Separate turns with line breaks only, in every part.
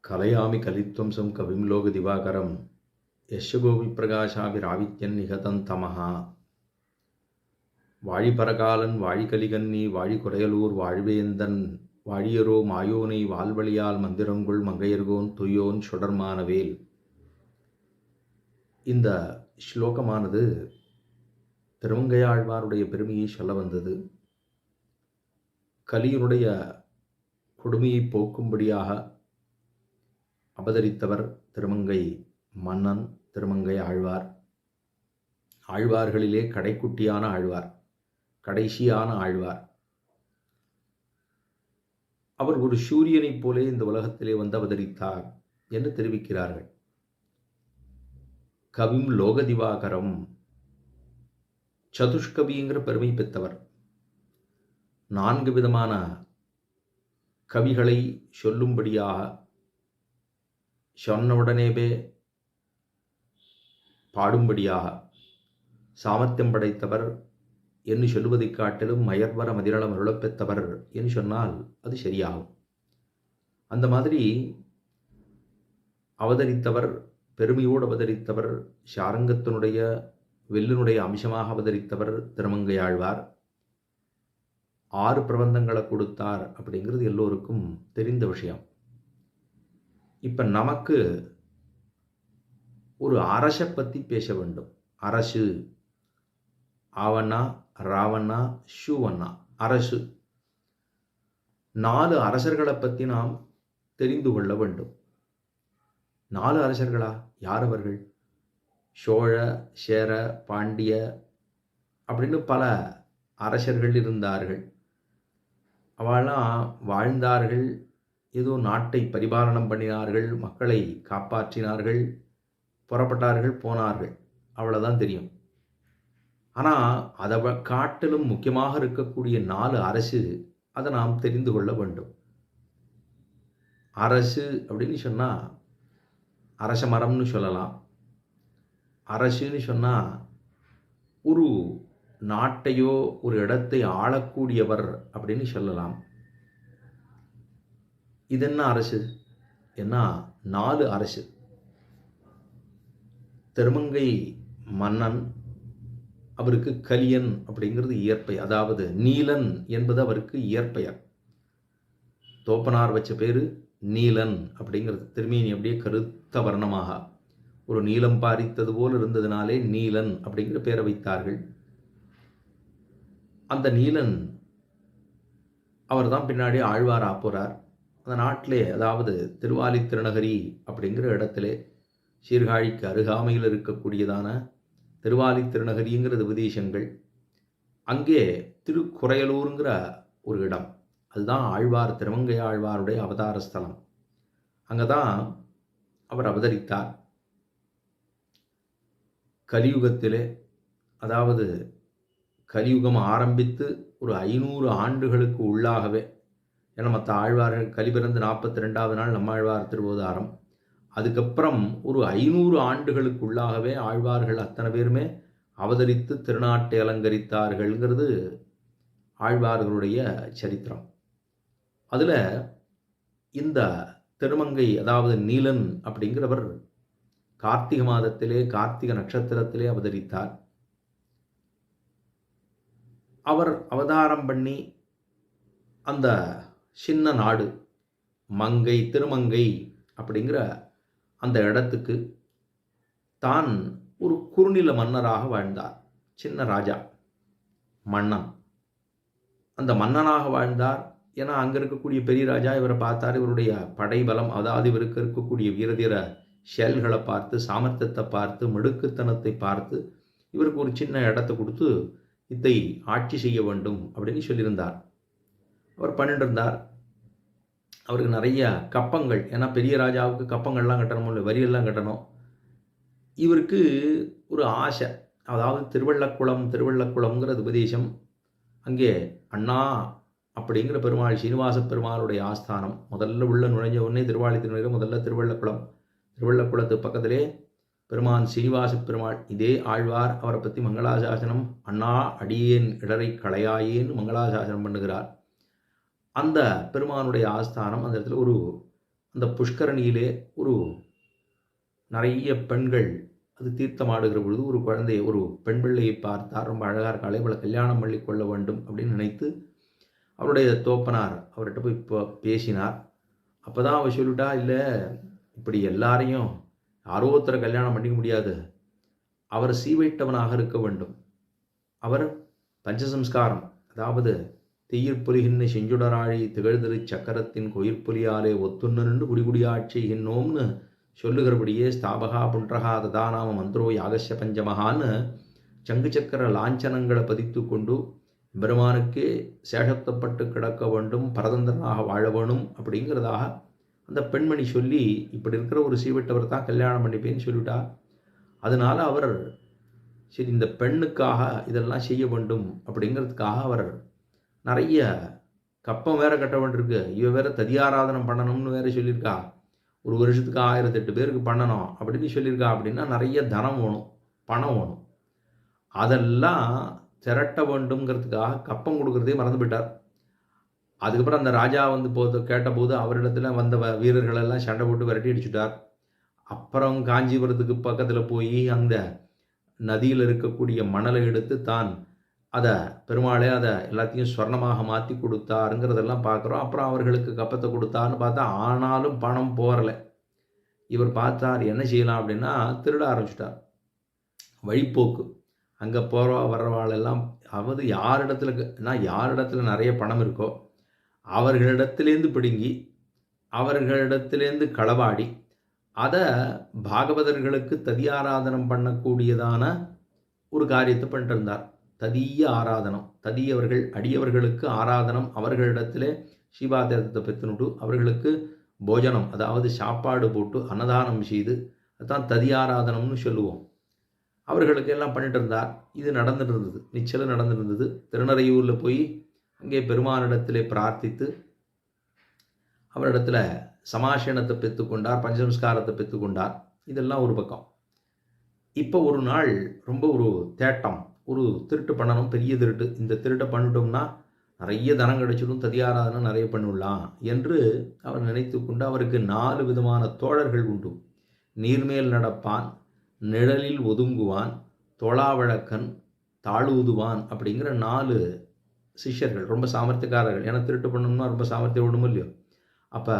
கலையாமி கலித்வம்சம் கவிம் லோக திவாகரம் யஷகோபி பிரகாஷாபிராவித்யன் நிகதன் தமஹா. வாழி பரகாலன் வாழி கலிகன்னி வாழி குறையலூர் வாழ்வேந்தன் வாழியரோ மாயோனை வால்வழியால் மந்திரங்குள் மங்கையர்கோன் துய்யோன் சுடர்மானவேல். இந்த ஸ்லோகமானது திருமங்கையாழ்வாருடைய பெருமையை சொல்ல வந்தது. கலியினுடைய கொடுமையை போக்கும்படியாக அவதரித்தவர் திருமங்கை மன்னன் திருமங்கை ஆழ்வார். ஆழ்வார்களிலே கடைக்குட்டியான ஆழ்வார், கடைசியான ஆழ்வார். அவர் ஒரு சூரியனைப் போலே இந்த உலகத்திலே வந்து அவதரித்தார் என்று தெரிவிக்கிறார்கள். கவிம் லோக திவாகரம், சதுஷ்கவிங்கிற பெருமை பெற்றவர். 4 விதமான கவிகளை சொல்லும்படியாக சொன்னவுடனேவே பாடும்படியாக சாமர்த்தியம் படைத்தவர் என்று சொல்லுவதைக் காட்டிலும் மயர்வர மதிரளம் அருளப்பெற்றவர் என்று சொன்னால் அது சரியாகும். அந்த மாதிரி அவதரித்தவர், பெருமையோடு அவதரித்தவர், சாரங்கத்தினுடைய வெல்லினுடைய அம்சமாக அவதரித்தவர் திருமங்கையாழ்வார். 6 பிரபந்தங்களை கொடுத்தார் அப்படிங்கிறது எல்லோருக்கும் தெரிந்த விஷயம். இப்போ நமக்கு ஒரு அரசை பற்றி பேச வேண்டும். அரசு, ஆவண்ணா, ராவண்ணா, ஷூவண்ணா, அரசு. 4 அரசர்களை பற்றி நாம் தெரிந்து கொள்ள வேண்டும். 4 அரசர்களா? யார் அவர்கள்? சோழ, சேர, பாண்டிய அப்படின்னு பல அரசர்கள் இருந்தார்கள். அவெல்லாம் வாழ்ந்தார்கள், ஏதோ நாட்டை பரிபாலனம் பண்ணினார்கள், மக்களை காப்பாற்றினார்கள், புறப்பட்டார்கள், போனார்கள், அவ்வளோதான் தெரியும். ஆனால் அதை காட்டிலும் முக்கியமாக இருக்கக்கூடிய 4 அரசு, அதை நாம் தெரிந்து கொள்ள வேண்டும். அரசு அப்படின்னு சொன்னால் அரச மரம்னு சொல்லலாம். அரசுன்னு சொன்னால் ஒரு நாட்டையோ ஒரு இடத்தை ஆளக்கூடியவர் அப்படின்னு சொல்லலாம். இது என்ன அரசு? என்ன 4 அரசு. திருமங்கை மன்னன், அவருக்கு கலியன் அப்படிங்கிறது இயற்பெயர், அதாவது நீலன் என்பது அவருக்கு இயற்பெயர். தோப்பனார் வச்ச பேர் நீலன் அப்படிங்கிறது. திருமேனி அப்படியே கருத்த வர்ணமாக ஒரு நீலம் பாரித்தது போல் இருந்ததுனாலே நீலன் அப்படிங்கிற பேரை வைத்தார்கள். அந்த நீலன் அவர் தான் பின்னாடி ஆழ்வார் ஆப்போறார். அந்த நாட்டிலே, அதாவது திருவாலி திருநகரி அப்படிங்கிற இடத்திலே, சீர்காழிக்கு அருகாமையில் இருக்கக்கூடியதான திருவாலி திருநகரிங்கிறது விதேசங்கள். அங்கே திருக்குறையலூருங்கிற ஒரு இடம், அதுதான் ஆழ்வார், திருமங்கை ஆழ்வாருடைய அவதார ஸ்தலம். அங்கே தான் அவர் அவதரித்தார். கலியுகத்திலே, அதாவது கலியுகம் ஆரம்பித்து ஒரு 500 ஆண்டுகளுக்கு உள்ளாகவே, ஏன்னா மற்ற ஆழ்வார்கள் கலி பிறந்து 42வது நாள் நம்மாழ்வார் திருவோதாரம், அதுக்கப்புறம் ஒரு 500 ஆண்டுகளுக்குள்ளாகவே ஆழ்வார்கள் அத்தனை பேருமே அவதரித்து திருநாட்டை அலங்கரித்தார்கள்ங்கிறது ஆழ்வார்களுடைய சரித்திரம். அதில் இந்த திருமங்கை, அதாவது நீலன் அப்படிங்கிறவர் கார்த்திகை மாதத்திலே, கார்த்திகை நட்சத்திரத்திலே அவதரித்தார். அவர் அவதாரம் பண்ணி அந்த சின்ன நாடு மங்கை, திருமங்கை அப்படிங்கிற அந்த இடத்துக்கு தான் ஒரு குறுநில மன்னராக வாழ்ந்தார். சின்ன ராஜா, மன்னன். அந்த மன்னனாக வாழ்ந்தார். ஏன்னா அங்கே இருக்கக்கூடிய பெரிய ராஜா இவரை பார்த்தார். இவருடைய படைபலம், அதாவது இவருக்கு இருக்கக்கூடிய வீரதீர செயல்களை பார்த்து, சாமர்த்தியத்தை பார்த்து, மிடுக்குத்தனத்தை பார்த்து இவருக்கு ஒரு சின்ன இடத்தை கொடுத்து இதை ஆட்சி செய்ய வேண்டும் அப்படின்னு சொல்லியிருந்தார். அவர் பண்ணிட்டு இருந்தார். அவருக்கு நிறைய கப்பங்கள், ஏன்னா பெரிய ராஜாவுக்கு கப்பங்கள்லாம் கட்டணும், இல்லை வரியெல்லாம் கட்டணும். இவருக்கு ஒரு ஆசை, அதாவது திருவள்ளக்குளம்ங்கிறது உபதேசம். அங்கே அண்ணா அப்படிங்கிற பெருமாள், சீனிவாச பெருமாளுடைய ஆஸ்தானம். முதல்ல உள்ள நுழைஞ்ச உடனே திருவாலி திருநகர், முதல்ல திருவள்ளக்குளம். திருவள்ளக்குளத்து பக்கத்திலே பெருமான் சீனிவாச பெருமாள். இதே ஆழ்வார் அவரை பற்றி மங்களாசாசனம், அண்ணா அடியேன் இடரை களையாயேன்னு மங்களாசாசனம் பண்ணுகிறார். அந்த பெருமானுடைய ஆஸ்தானம் அந்த இடத்துல அந்த புஷ்கரணியிலே நிறைய பெண்கள் அது தீர்த்தமாடுகிற பொழுது ஒரு பெண் பிள்ளையை பார்த்தார், ரொம்ப அழகாக இருக்காளே, இவளை கல்யாணம் பண்ணி கொள்ள வேண்டும் அப்படின்னு நினைத்து அவருடைய தோப்பனார் அவர்கிட்ட போய் இப்போ பேசினார். அப்போ தான் அவர் சொல்லிட்டா, இல்லை இப்படி எல்லாரையும் யாரோ ஒருத்தரை கல்யாணம் பண்ணிக்க முடியாது, அவர் சீவைட்டவனாக இருக்க வேண்டும், அவர் பஞ்சசம்ஸ்காரம், அதாவது தெய்யிற்பொலிகின்னு செஞ்சுடராழி திகழ்திரு சக்கரத்தின் கொயிர்பொலியாலே ஒத்துன்னு குடிகுடியாட்சி இன்னோம்னு சொல்லுகிறபடியே ஸ்தாபகா புன்றகா ததாநாம மந்திரோ யாகஸ்ய பஞ்சமகான்னு சங்கு சக்கர லாஞ்சனங்களை பதித்து கொண்டு பெருமானுக்கே சேஷத்தப்பட்டு கிடக்க வேண்டும், பரதந்திரனாக வாழ வேணும் அப்படிங்கிறதாக அந்த பெண்மணி சொல்லி, இப்படி இருக்கிற ஒரு சீவிட்டவர் தான் கல்யாணம் பண்ணிப்பேன்னு சொல்லிட்டா. அதனால் அவர் சரி இந்த பெண்ணுக்காக இதெல்லாம் செய்ய வேண்டும் அப்படிங்கிறதுக்காக அவர் நிறைய கப்பம் வேற கட்ட வேண்டியிருக்கு, இவ வேற ததியாராதனம் பண்ணணும்னு வேற சொல்லியிருக்கா, ஒரு வருஷத்துக்கு 1008 பேருக்கு பண்ணணும் அப்படின்னு சொல்லியிருக்கா. அப்படின்னா நிறைய தனம் வேணும், பணம் வேணும், அதெல்லாம் திரட்ட வேண்டும்ங்கிறதுக்காக கப்பம் கொடுக்குறதே மறந்து போயிட்டார். அதுக்கப்புறம் அந்த ராஜா கேட்டபோது அவரிடத்துல வந்த வீரர்களெல்லாம் சண்டை போட்டு விரட்டி அடிச்சுட்டார். அப்புறம் காஞ்சிபுரத்துக்கு பக்கத்தில் போய் அந்த நதியில் இருக்கக்கூடிய மணலை எடுத்து தான் அதை பெருமாளே அதை எல்லாத்தையும் ஸ்வர்ணமாக மாற்றி கொடுத்தாருங்கிறதெல்லாம் பார்க்குறோம். அப்புறம் அவர்களுக்கு கப்பத்தை கொடுத்தான்னு பார்த்தா ஆனாலும் பணம் போகலை. இவர் பார்த்தார் என்ன செய்யலாம் அப்படின்னா திருட ஆரம்பிச்சிட்டார். வழிப்போக்கு அங்கே வர்றவாளெல்லாம் யாரிடத்துல நிறைய பணம் இருக்கோ அவர்களிடத்திலேருந்து பிடுங்கி அவர்களிடத்திலேருந்து களவாடி அதை பாகவதர்களுக்கு ததியாராதனம் பண்ணக்கூடியதான ஒரு காரியத்தை பண்ணிட்டு இருந்தார். ததிய ஆராதனம், ததியவர்கள் அடியவர்களுக்கு ஆராதனம், அவர்களிடத்திலே ஸ்ரீபாதத்தை பெற்றுனுட்டு அவர்களுக்கு போஜனம், அதாவது சாப்பாடு போட்டு அன்னதானம் செய்து, அதுதான் ததியாராதனம்னு சொல்லுவோம். அவர்களுக்கு எல்லாம் பண்ணிட்டு இருந்தார். இது நடந்துட்டு இருந்தது, நிச்சயம் நடந்துட்டு இருந்தது. திருநறையூரில் போய் அங்கே பெருமானிடத்திலே பிரார்த்தித்து அவரிடத்துல சமாசனத்தை பெற்றுக்கொண்டார், பஞ்சசம்ஸ்காரத்தை பெற்றுக்கொண்டார். இதெல்லாம் ஒரு பக்கம். இப்போ ஒரு நாள் ரொம்ப ஒரு தேட்டம், ஒரு திருட்டு பண்ணணும், பெரிய திருட்டு. இந்த திருட்டை பண்ணிட்டோம்னா நிறைய தனம் கிடைச்சிடும், ததியாராதனை நிறைய பண்ணிடலாம் என்று அவர் நினைத்து கொண்டு அவருக்கு 4 விதமான தோழர்கள் உண்டு. நீர்மேல் நடப்பான், நிழலில் ஒதுங்குவான், தோளாவழக்கன், தாழூதுவான் அப்படிங்கிற 4 சிஷ்யர்கள், ரொம்ப சாமர்த்தியக்காரர்கள். ஏன்னா திருட்டு பண்ணணும்னா ரொம்ப சாமர்த்தியம் விடணும் இல்லையோ. அப்போ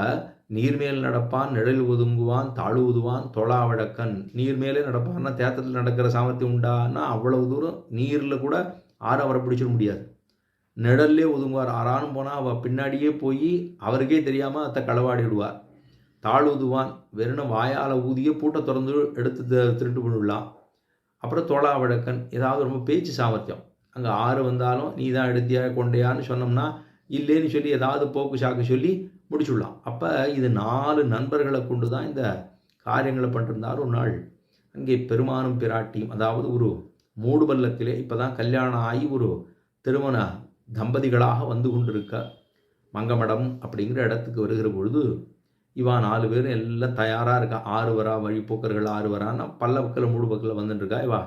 நீர்மேல் நடப்பான், நிழலில் ஒதுங்குவான், தாழூதுவான், தோளாவழக்கன். நீர்மேலே நடப்பான்னா தேத்தத்தில் நடக்கிற சாமர்த்தியம் உண்டான்னா அவ்வளவு தூரம் நீரில் கூட ஆறு அவரை பிடிச்சிட முடியாது. நிழல்லே ஒதுங்குவார், ஆறானும் போனால் அவள் பின்னாடியே போய் அவருக்கே தெரியாமல் அதை களவாடி விடுவார். தாழூதுவான், வெறும் வாயால் ஊதிய பூட்டை திறந்து எடுத்து திருட்டு பண்ணிவிடலாம். அப்புறம் தோளாவழக்கன், ஏதாவது ரொம்ப பேச்சு சாமர்த்தியம், அங்கே ஆறு வந்தாலும் நீ தான் எடுத்தியா கொண்டையான்னு சொன்னோம்னா இல்லைன்னு சொல்லி ஏதாவது போக்கு சாக்கு சொல்லி முடிச்சுடலாம். அப்போ இது 4 நண்பர்களை கொண்டு தான் இந்த காரியங்களை பண்ணிருந்தார். ஒரு நாள் அங்கே பெருமானும் பிராட்டியும், அதாவது ஒரு மூடு பல்லக்கிலே இப்போ தான் கல்யாணம் ஆகி ஒரு திருமண தம்பதிகளாக வந்து கொண்டிருக்க மங்கமடம் அப்படிங்கிற இடத்துக்கு வருகிற பொழுது இவா 4 பேரும் எல்லாம் தயாராக இருக்கா. 6 வரா, வழிப்போக்கர்கள் 6 வரான்னா பல்லக்கில் மூடு பக்கில் வந்துட்டு இருக்கா. இவா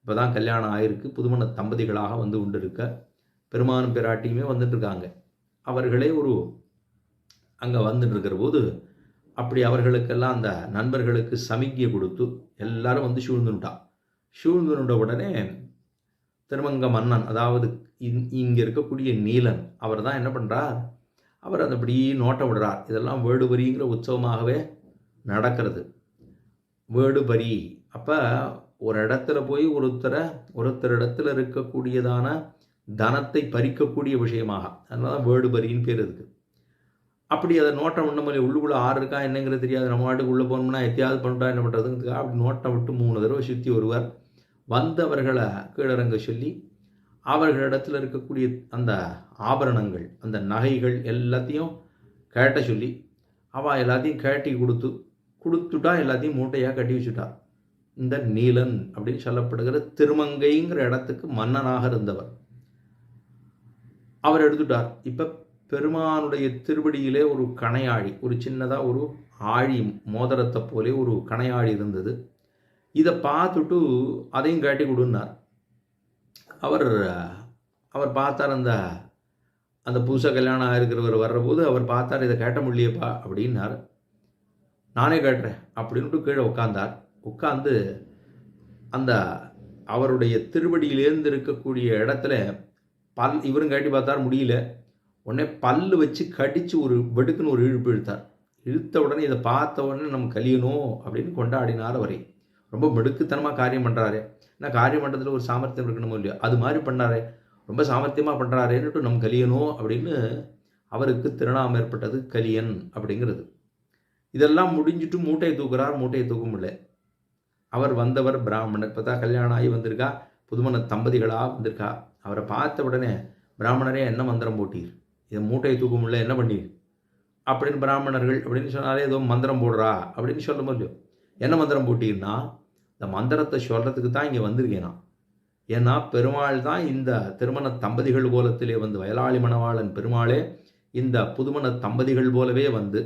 இப்போ தான் கல்யாணம் ஆகிருக்கு, புதுமண தம்பதிகளாக வந்து கொண்டு இருக்க பெருமானும் பிராட்டியுமே வந்துட்டு இருக்காங்க. அவர்களே அங்கே வந்துட்டு இருக்கிற போது அப்படி அவர்களுக்கெல்லாம் அந்த நண்பர்களுக்கு சமிக்ஞை கொடுத்து எல்லாரும் வந்து சூழ்ந்துட்டா உடனே திருமங்க மன்னன், அதாவது இங்கே இருக்கக்கூடிய நீலன், அவர் தான் என்ன பண்ணுறார், அவர் அந்த அப்படி நோட்டை விடுறார். இதெல்லாம் வேடுபரிங்கிற உற்சவமாகவே நடக்கிறது. வேடுபரி அப்போ ஒரு இடத்துல போய் ஒருத்தர் இடத்துல இருக்கக்கூடியதான தனத்தை பறிக்கக்கூடிய விஷயமாக, அதனால தான் வேடுபரின்னு பேர் இருக்குது. அப்படி அதை நோட்டம் விண்ணமல்ல, உள்ளுக்குள்ளே ஆறு இருக்கா என்னங்கிறது தெரியாது, நம்ம வாட்டுக்கு உள்ளே போனோம்னா எத்தையாவது பண்ணிட்டா என்ன பண்ணுறதுங்கிறதுக்காக அப்படி நோட்டம் விட்டு 3 தடவை சுற்றி வருவார். வந்தவர்களை கீழறங்க சொல்லி அவர்களிடத்தில் இருக்கக்கூடிய அந்த ஆபரணங்கள், அந்த நகைகள் எல்லாத்தையும் கேட்ட சொல்லி அவள் எல்லாத்தையும் கேட்டி கொடுத்துட்டா, எல்லாத்தையும் மூட்டையாக கட்டி வச்சுட்டா. இந்த நீலன் அப்படின்னு சொல்லப்படுகிற திருமங்கைங்கிற இடத்துக்கு மன்னனாக இருந்தவர் அவர் எடுத்துட்டார். இப்போ பெருமானுடைய திருவடியிலே ஒரு கணையாழி, ஒரு சின்னதாக ஒரு ஆழி மோதிரத்தை போலே ஒரு கணையாழி இருந்தது. இதை பார்த்துட்டு அதையும் காட்டி கொடுன்னார். அவர் பார்த்தார், அந்த புதுசாக கல்யாணம் ஆகிருக்கிறவர் வர்றபோது அவர் பார்த்தார், இதை கேட்ட முடியப்பா அப்படின்னார். நானே கேட்டுறேன் அப்படின்ட்டு கீழே உட்கார்ந்தார். உட்கார்ந்து அந்த அவருடைய திருவடியிலேருந்து இருக்கக்கூடிய இடத்துல இவரும் கேட்டி பார்த்தார், முடியல. உடனே பல்லு வச்சு கடித்து ஒரு வெடுக்குன்னு ஒரு இழுப்பு இழுத்தார். இழுத்த உடனே இதை பார்த்த உடனே நம்ம கலியணும் அப்படின்னு கொண்டாடினார் அவரை. ரொம்ப மிடுக்குத்தனமாக காரியம் பண்ணுறாரு. ஏன்னா காரியம் பண்ணுறதுல ஒரு சாமர்த்தியம் இருக்கணுமோ இல்லையோ, அது மாதிரி பண்ணாரு. ரொம்ப சாமர்த்தியமாக பண்ணுறாருன்னுட்டு நம்ம கலியணும் அப்படின்னு அவருக்கு திருநாமம் ஏற்பட்டது கலியன் அப்படிங்கிறது. இதெல்லாம் முடிஞ்சுட்டு மூட்டையை தூக்குறார். மூட்டையை தூக்க முடியல. அவர் வந்தவர் பிராமணர். இப்போ தான் கல்யாணம் ஆகி வந்திருக்கா, புதுமண தம்பதிகளாக வந்திருக்கா. அவரை பார்த்த உடனே, பிராமணரே என்ன மந்திரம் போட்டீர், இதை மூட்டையை தூக்க முடியல, என்ன பண்ணீர் அப்படின்னு பிராமணர்கள் அப்படின்னு சொன்னாலே ஏதோ மந்திரம் போடுறா அப்படின்னு சொல்ல முடியும். என்ன மந்திரம் போட்டீர்னா, இந்த மந்திரத்தை சொல்கிறதுக்கு தான் இங்கே வந்திருக்கேன் நான். ஏன்னா பெருமாள் தான் இந்த திருமண தம்பதிகள் கோலத்திலே வந்து, வயலாளி மணவாளன் பெருமாளே இந்த புதுமண தம்பதிகள் போலவே வந்து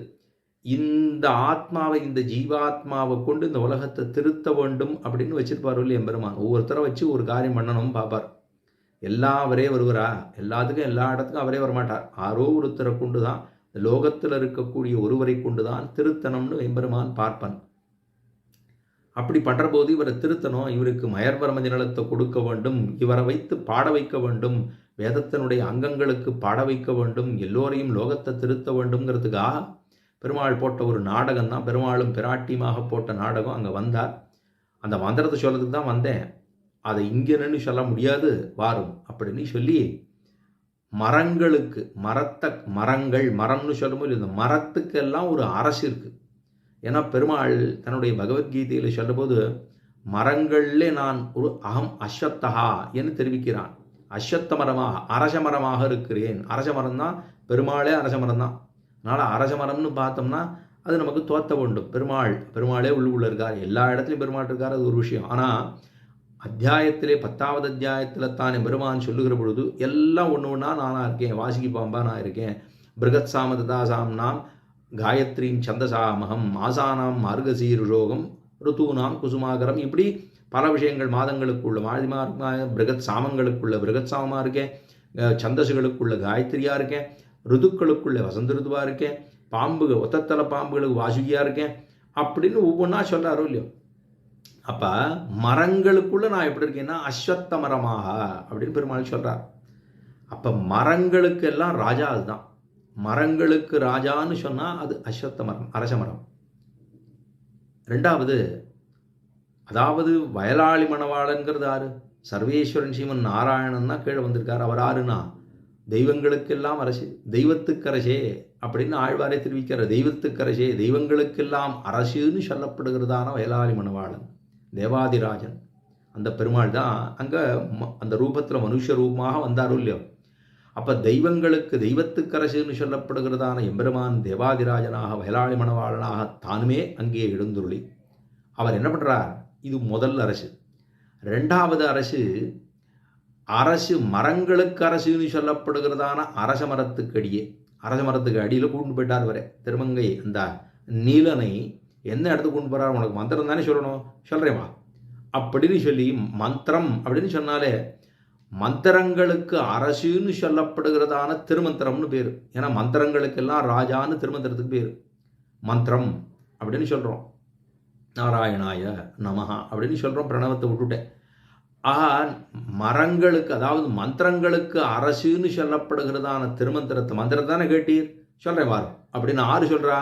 இந்த ஆத்மாவை, இந்த ஜீவாத்மாவை கொண்டு இந்த உலகத்தை திருத்த வேண்டும் அப்படின்னு வச்சிருப்பார் இல்லையா எம்பெருமான். ஒவ்வொருத்தரை வச்சு ஒரு காரியம் பண்ணணும் பார்ப்பார். எல்லாம் அவரே வருவாரா? எல்லாத்துக்கும் எல்லா இடத்துக்கும் அவரே வரமாட்டார். ஆரோ ஒருத்தரை கொண்டு தான், இந்த லோகத்தில் இருக்கக்கூடிய ஒருவரை கொண்டு தான் திருத்தனம்னு எம்பெருமான் பார்ப்பான். அப்படி பண்ணுற போது இவரை திருத்தணும், இவருக்கு மயர்வரம நிலத்தை கொடுக்க வேண்டும், இவரை வைத்து பாட வைக்க வேண்டும், வேதத்தினுடைய அங்கங்களுக்கு பாட வைக்க வேண்டும், எல்லோரையும் லோகத்தை திருத்த வேண்டும்ங்கிறதுக்காக பெருமாள் போட்ட ஒரு நாடகம் தான். பெருமாளும் பிராட்டியமாக போட்ட நாடகம். அங்கே வந்தார். அந்த மந்திரத்தை சொல்கிறதுக்கு தான் வந்தேன், அதை இங்கே நின்று சொல்ல முடியாது, வாரும் அப்படின்னு சொல்லி மரங்களுக்கு, மரங்கள் மரம்னு சொல்லும்போது இந்த மரத்துக்கெல்லாம் ஒரு அரசு இருக்குது. ஏன்னா பெருமாள் தன்னுடைய பகவத்கீதையில் சொல்லும்போது மரங்களிலே நான் ஒரு அகம் அஸ்வத்தகா என்று தெரிவிக்கிறான். அஸ்வத்த மரமாக, அரச மரமாக இருக்கிறேன். அரச மரம் தான் பெருமாளே, அரச மரம் தான். அதனால் அரச மரம்னு பார்த்தோம்னா அது நமக்கு தோற்ற வேண்டும். பெருமாளே உள்ளுக்குள்ளே இருக்கார், எல்லா இடத்துலையும் பெருமாள் இருக்கார், அது ஒரு விஷயம். ஆனால் அத்தியாயத்திலே 10வது அத்தியாயத்தில் தானே பெருமான் சொல்லுகிற பொழுது எல்லாம் ஒன்று ஒன்றா நானாக இருக்கேன், வாசுகி பாம்பா நான் இருக்கேன், பிருகத் சாமதாசாம் நாம் காயத்ரீம் சந்தசாமகம் ஆசானாம் மார்கசீருஷோகம் ருத்தூனாம் குசுமாகரம், இப்படி பல விஷயங்கள். மாதங்களுக்குள்ள மாதிமா பிருகத் சாமங்களுக்குள்ள பிருகத் சாமமாக இருக்கேன், சந்தசுகளுக்குள்ள காயத்ரியாக இருக்கேன், ருதுக்களுக்குள்ள வசந்த ருதுவாக இருக்கேன், ஒத்தத்தலை பாம்புகளுக்கு வாசுகியாக இருக்கேன் அப்படின்னு ஒவ்வொன்றா சொல்கிறாரோ இல்லையோ. அப்போ மரங்களுக்குள்ள நான் எப்படி இருக்கேன்னா அஸ்வத்த மரமாக அப்படின்னு பெருமாள் சொல்கிறார். அப்போ மரங்களுக்கு எல்லாம் ராஜா அதுதான். மரங்களுக்கு ராஜான்னு சொன்னால் அது அஸ்வத்த மரம், அரச மரம். ரெண்டாவது, அதாவது வயலாளி மணவாளன்கிறது யாரு? சர்வேஸ்வரன் ஸ்ரீமன் நாராயணன் தான் கீழே வந்திருக்கார். அவர் யாருன்னா தெய்வங்களுக்கெல்லாம் அரசு, தெய்வத்துக்கரசே அப்படின்னு ஆழ்வாரே தெரிவிக்கிற. தெய்வத்துக்கரசே, தெய்வங்களுக்கெல்லாம் அரசுன்னு சொல்லப்படுகிறதான வயலாளி மணவாளன் தேவாதிராஜன். அந்த பெருமாள் தான் அங்கே அந்த ரூபத்தில் மனுஷ ரூபமாக வந்தாரோ இல்லையோ. அப்போ தெய்வத்துக்கரசுன்னு சொல்லப்படுகிறதான எம்பெருமான் தேவாதிராஜனாக வயலாளி மணவாளனாக தானுமே அங்கே எழுந்துருளி அவர் என்ன பண்ணுறார்? இது முதல் அரசு. ரெண்டாவது அரசு மரங்களுக்கு அரசுன்னு சொல்லப்படுகிறதான அரச மரத்துக்கு அடியில் கூண்டு போயிட்டார் வரை. திருமங்கை அந்த நீலனை என்ன இடத்துக்கு கொண்டு போகிறார்? உனக்கு மந்திரம் தானே சொல்லணும், சொல்கிறேம்மா அப்படின்னு சொல்லி, மந்திரம் அப்படின்னு சொன்னாலே மந்திரங்களுக்கு அரசுன்னு சொல்லப்படுகிறதான திருமந்திரம்னு பேர். ஏன்னா மந்திரங்களுக்கெல்லாம் ராஜான்னு திருமந்திரத்துக்கு பேர். மந்திரம் அப்படின்னு சொல்கிறோம், நாராயணாய நமஹா அப்படின்னு சொல்கிறோம், பிரணவத்தை விட்டுட்டேன். மரங்களுக்கு, அதாவது மந்திரங்களுக்கு அரசுன்னு சொல்லப்படுகிறதான திருமந்திரத்தை, மந்திரத்தை தானே கேட்டீர், சொல்கிறேன் வாரம் அப்படின்னு ஆறு சொல்கிறா.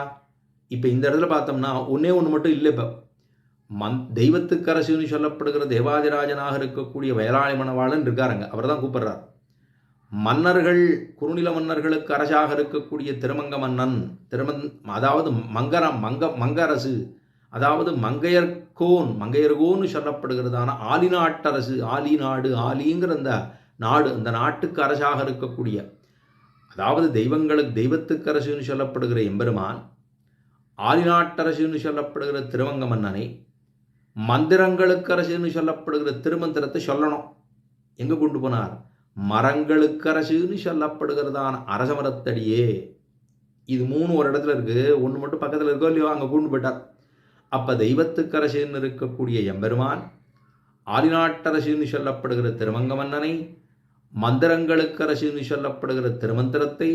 இப்போ இந்த இடத்துல பார்த்தோம்னா ஒன்றே ஒன்று மட்டும் இல்லை. இப்போ தெய்வத்துக்கரசுன்னு சொல்லப்படுகிற தேவாதிராஜனாக இருக்கக்கூடிய வயலாளி மணவாளன் இருக்காருங்க, அவர் தான் கூப்பிடுறார். மன்னர்கள், குறுநில மன்னர்களுக்கு அரசாக இருக்கக்கூடிய திருமங்க மன்னன், அதாவது மங்கரசு, அதாவது மங்கையர்கோன்னு சொல்லப்படுகிறதான ஆலிநாட்டரசு, ஆலிநாடு, ஆலிங்கிற அந்த நாட்டுக்கு அரசாக இருக்கக்கூடிய, அதாவது தெய்வத்துக்கரசுன்னு சொல்லப்படுகிற எம்பெருமான், ஆலிநாட்டரசுன்னு சொல்லப்படுகிற திருவங்க மன்னனை, மந்திரங்களுக்கு அரசுன்னு சொல்லப்படுகிற திருமந்திரத்தை சொல்லணும். எங்கே கொண்டு போனார்? மரங்களுக்கரசுன்னு சொல்லப்படுகிறதான அரச மரத்தடியே. இது 3 ஒரு இடத்துல இருக்குது, ஒன்று மட்டும் பக்கத்தில் இருக்கோ இல்லையோ, அங்கே கொண்டு போயிட்டார். அப்போ தெய்வத்துக்கரசுன்னு இருக்கக்கூடிய எம்பெருமான், ஆலிநாட்டரசுன்னு சொல்லப்படுகிற திருமங்க மன்னனை, மந்திரங்களுக்கு அரசுன்னு சொல்லப்படுகிற திருமந்திரத்தை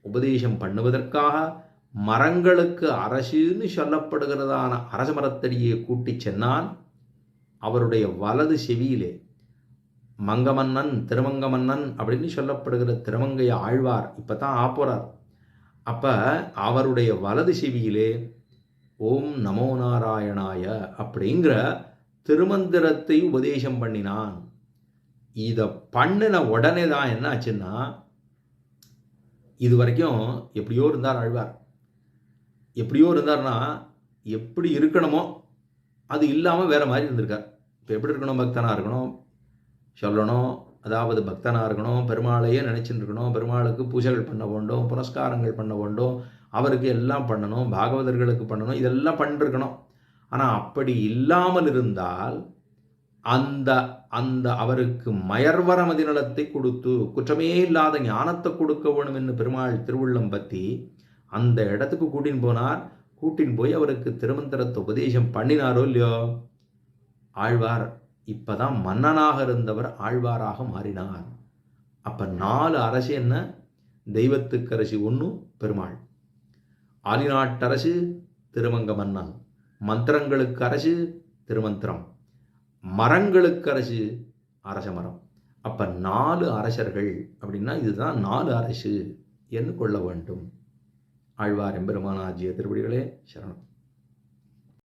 உபதேசம் பண்ணுவதற்காக மரங்களுக்கு அரசுன்னு சொல்லப்படுகிறதான அரச மரத்தடியை கூட்டி சென்னான். அவருடைய வலது செவியிலே மங்கமன்னன் திருமங்கமன்னன் அப்படின்னு சொல்லப்படுகிற திருமங்கை ஆழ்வார் இப்போ தான் ஆப்போறார். அப்போ அவருடைய வலது செவியிலே ஓம் நமோ நாராயணாய அப்படிங்கிற திருமந்திரத்தை உபதேசம் பண்ணினான். இதை பண்ணின உடனே தான் என்ன ஆச்சுன்னா, இது வரைக்கும் எப்படியோ இருந்தார் ஆழ்வார். எப்படியோ இருந்தார்னா எப்படி இருக்கணுமோ அது இல்லாமல் வேறு மாதிரி இருந்திருக்கார். இப்போ எப்படி இருக்கணும்? பக்தனாக இருக்கணும், சொல்லணும், அதாவது பக்தனாக இருக்கணும், பெருமாளையே நினச்சிட்டு இருக்கணும், பெருமாளுக்கு பூஜைகள் பண்ண வேண்டும், புனஸ்காரங்கள் பண்ண வேண்டும், அவருக்கு எல்லாம் பண்ணணும், பாகவதர்களுக்கு பண்ணணும், இதெல்லாம் பண்ணிருக்கணும். ஆனால் அப்படி இல்லாமல் இருந்தால் அந்த அந்த அவருக்கு மயர்வர மதிநலத்தை கொடுத்து குற்றமே இல்லாத ஞானத்தை கொடுக்க வேணும் என்று பெருமாள் திருவுள்ளம் பற்றி அந்த இடத்துக்கு கூட்டின்னு போனார். கூட்டின்னு போய் அவருக்கு திருமந்திரத்தை உபதேசம் பண்ணினாரோ இல்லையோ, ஆழ்வார் இப்போதான் மன்னனாக இருந்தவர் ஆழ்வாராக மாறினார். அப்போ 4 அரசு என்ன? தெய்வத்துக்கு அரசு 1 பெருமாள், ஆலிநாட்டரசு திருமங்க மன்னன், மந்திரங்களுக்கு அரசு திருமந்திரம், மரங்களுக்கு அரசு அரச மரம். அப்போ 4 அரசர்கள் அப்படின்னா இதுதான் 4 அரசு என்று கொள்ள வேண்டும். ஆழ்வார் எம்பெருமானாகிய திருவடிகளே சரணம்.